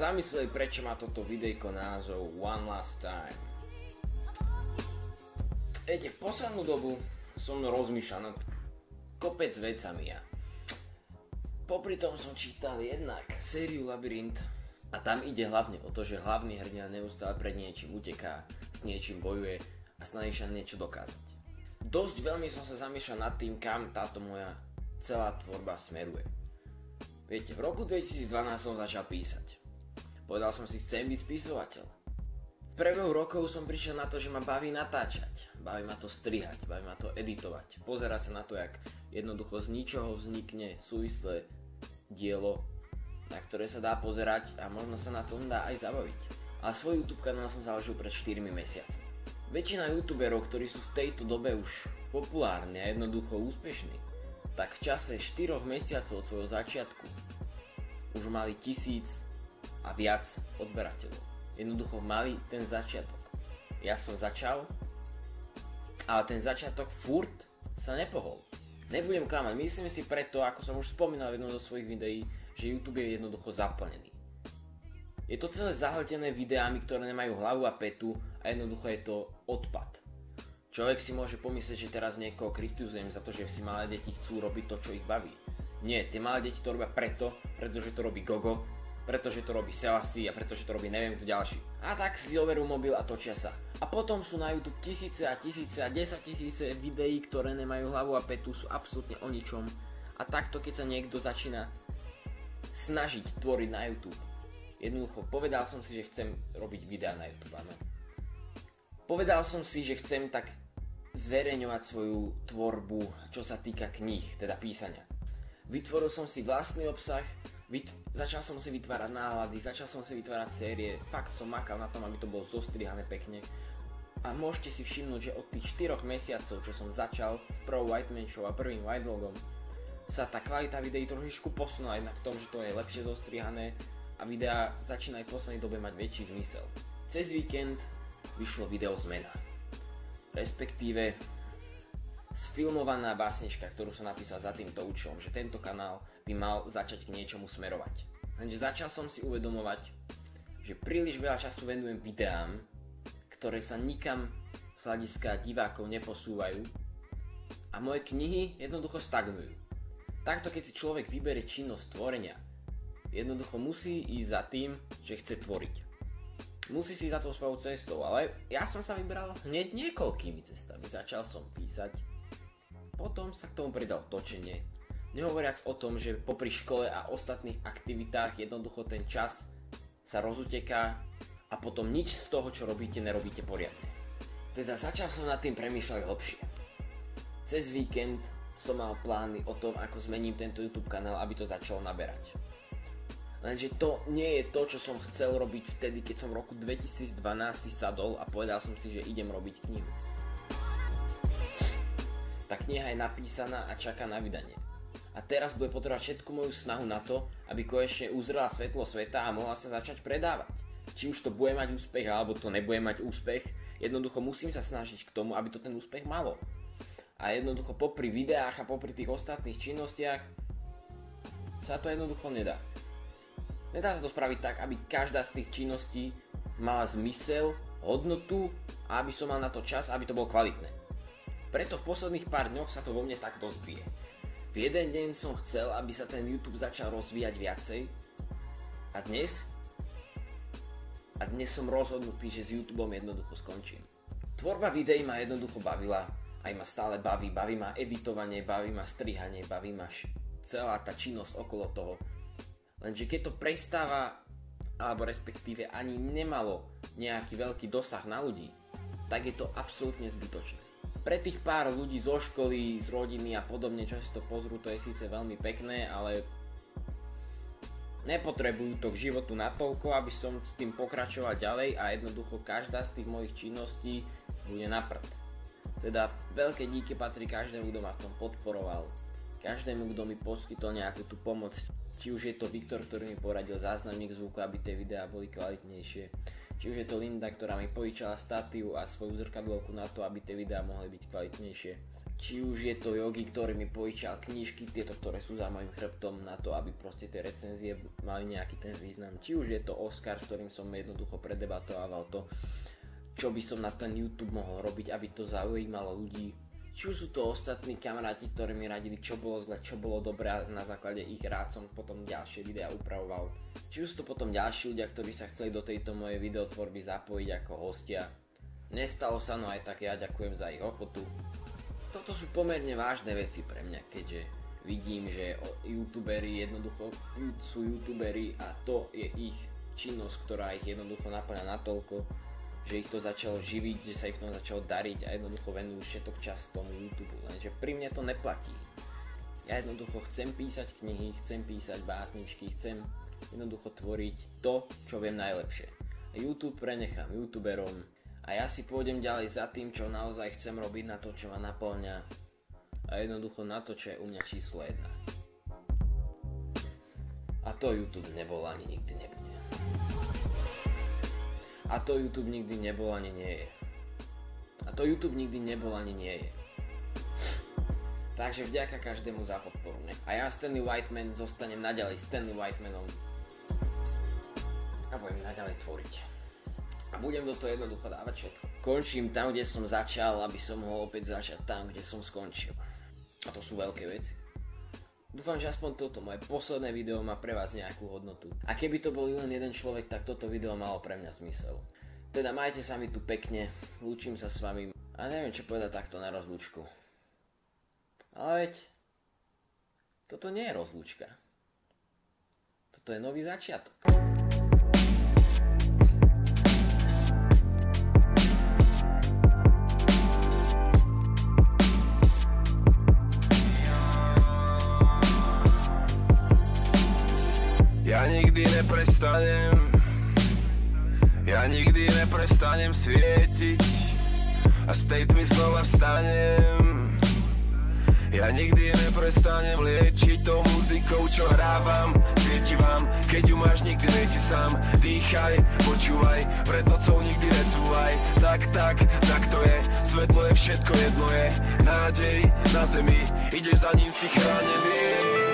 zamysleli, prečo má toto videjko názov One Last Time. Viete, v poslednú dobu som rozmýšľal nad kopec vecami a popri tom som čítal jednak sériu Labyrint a tam ide hlavne o to, že hlavný hrdina neustále pred niečím uteká, s niečím bojuje a snaží sa niečo dokázať. Dosť veľmi som sa zamýšľal nad tým, kam táto moja celá tvorba smeruje. Viete, v roku 2012 som začal písať. Povedal som si, chcem byť spisovateľ. V priebehu rokov som prišiel na to, že ma baví natáčať, baví ma to strihať, baví ma to editovať, pozerať sa na to, jak jednoducho z ničoho vznikne súvislé dielo, na ktoré sa dá pozerať a možno sa na tom dá aj zabaviť. A svoj YouTube kanál som založil pred 4 mesiacmi. Väčšina youtuberov, ktorí sú v tejto dobe už populárni a jednoducho úspešní, tak v čase 4 mesiacov od svojho začiatku už mali 1000 a viac odberateľov. Jednoducho mali ten začiatok. Ja som začal, ale ten začiatok furt sa nepohol. Nebudem klamať, myslím si preto, ako som už spomínal v jednom zo svojich videí, že YouTube je jednoducho zaplnený. Je to celé zahltené videami, ktoré nemajú hlavu a petu a jednoducho je to odpad. Človek si môže pomyslieť, že teraz niekoho kritizujem za to, že si malé deti chcú robiť to, čo ich baví. Nie, tie malé deti to robia pretože to robí Gogo, pretože to robí Selassie a pretože to robí neviem kto ďalší. A tak si zoberú mobil a točia sa. A potom sú na YouTube tisíce a tisíce a 10 000 videí, ktoré nemajú hlavu a petu, sú absolútne o ničom. A takto keď sa niekto začína snažiť tvoriť na YouTube. Jednoducho, povedal som si, že chcem robiť videá na YouTube, áno. Povedal som si, že chcem tak zverejňovať svoju tvorbu, čo sa týka kníh, teda písania. Vytvoril som si vlastný obsah, začal som si vytvárať náhľady, začal som si vytvárať série, fakt som makal na tom, aby to bolo zostrihané pekne. A môžete si všimnúť, že od tých 4 mesiacov, čo som začal s prvou White Man Show a prvým White Vlogom, sa tá kvalita videí trošičku posunula jednak v tom, že to je lepšie zostrihané a videá začínajú v poslednej dobe mať väčší zmysel. Cez víkend vyšlo video Zmena. Respektíve sfilmovaná básnička, ktorú som napísal za týmto účelom, že tento kanál by mal začať k niečomu smerovať. Lenže začal som si uvedomovať, že príliš veľa času venujem videám, ktoré sa nikam z hľadiska divákov neposúvajú a moje knihy jednoducho stagnujú. Takto keď si človek vyberie činnosť tvorenia, jednoducho musí ísť za tým, že chce tvoriť. Musí si za to svojou cestou, ale ja som sa vybral hneď niekoľkými cestami. Začal som písať, potom sa k tomu pridal točenie. Nehovoriac o tom, že popri škole a ostatných aktivitách jednoducho ten čas sa rozuteká a potom nič z toho, čo robíte, nerobíte poriadne. Teda začal som nad tým premýšľať hlbšie. Cez víkend som mal plány o tom, ako zmením tento YouTube kanál, aby to začalo naberať. Lenže to nie je to, čo som chcel robiť vtedy, keď som v roku 2012 si sadol a povedal som si, že idem robiť knihu. Tá kniha je napísaná a čaká na vydanie. A teraz bude potrebovať všetku moju snahu na to, aby konečne uzrela svetlo sveta a mohla sa začať predávať. Či už to bude mať úspech, alebo to nebude mať úspech, jednoducho musím sa snažiť k tomu, aby to ten úspech malo. A jednoducho popri videách a popri tých ostatných činnostiach sa to jednoducho nedá. Nedá sa to spraviť tak, aby každá z tých činností mala zmysel, hodnotu a aby som mal na to čas, aby to bolo kvalitné. Preto v posledných pár dňoch sa to vo mne tak rozbije. V jeden deň som chcel, aby sa ten YouTube začal rozvíjať viacej a dnes som rozhodnutý, že s YouTubeom jednoducho skončím. Tvorba videí ma jednoducho bavila, aj ma stále baví ma editovanie, baví ma strihanie, baví ma celá tá činnosť okolo toho. Lenže keď to prestáva, alebo respektíve ani nemalo nejaký veľký dosah na ľudí, tak je to absolútne zbytočné. Pre tých pár ľudí zo školy, z rodiny a podobne, čo si to pozrú, to je síce veľmi pekné, ale nepotrebujú to k životu natoľko, aby som s tým pokračoval ďalej a jednoducho každá z tých mojich činností bude na prd. Teda veľké díky patrí každému, kto ma v tom podporoval, každému, kto mi poskytol nejakú tú pomoc. Či už je to Viktor, ktorý mi poradil záznamník zvuku, aby tie videá boli kvalitnejšie. Či už je to Linda, ktorá mi požičala statív a svoju zrkadlovku na to, aby tie videá mohli byť kvalitnejšie. či už je to Yogi, ktorý mi požičal knižky, tieto, ktoré sú za mojím chrbtom na to, aby proste tie recenzie mali nejaký ten význam. Či už je to Oscar, s ktorým som jednoducho predebatoval to, čo by som na ten YouTube mohol robiť, aby to zaujímalo ľudí. Či už sú to ostatní kamaráti, ktorí mi radili, čo bolo zle, čo bolo dobré, a na základe ich rád som potom ďalšie videá upravoval. Či už sú to potom ďalší ľudia, ktorí sa chceli do tejto mojej videotvorby zapojiť ako hostia. Nestalo sa, no aj tak ja ďakujem za ich ochotu. Toto sú pomerne vážne veci pre mňa, keďže vidím, že youtuberi jednoducho sú youtuberi a to je ich činnosť, ktorá ich jednoducho naplňa natoľko, že ich to začalo živiť, že sa ich v tom začalo dariť a jednoducho venujú všetok čas tomu YouTube. Lenže pri mne to neplatí. Ja jednoducho chcem písať knihy, chcem písať básničky, chcem jednoducho tvoriť to, čo viem najlepšie. A YouTube prenechám youtuberom. A ja si pôjdem ďalej za tým, čo naozaj chcem robiť, na to, čo ma naplňa, a jednoducho na to, čo je u mňa číslo 1. A to YouTube nebol ani nikdy nebude. A to YouTube nikdy nebol ani nie je. A to YouTube nikdy nebol ani nie je. Takže vďaka každému za podporu. A ja Stanley Whiteman zostanem naďalej Stanley Whitemanom a budem naďalej tvoriť. A budem do toho jednoducho dávať všetko. Končím tam, kde som začal, aby som mohol opäť začať tam, kde som skončil. A to sú veľké veci. Dúfam, že aspoň toto moje posledné video má pre vás nejakú hodnotu. A keby to bol len jeden človek, tak toto video malo pre mňa zmysel. Teda majte sa mi tu pekne, lúčim sa s vami a neviem čo povedať takto na rozlúčku. Ale veď, toto nie je rozlúčka. Toto je nový začiatok. Ja nikdy neprestanem svietiť a z tej tmy znova vstanem. Ja nikdy neprestanem liečiť tou muzikou, čo hrávam. Svieti vám, keď ju máš, nikdy nejsi sám. Dýchaj, počúvaj, pred nocou nikdy necúvaj. Tak to je, svetlo je všetko, jedno je nádej na zemi, ideš za ním si chránený.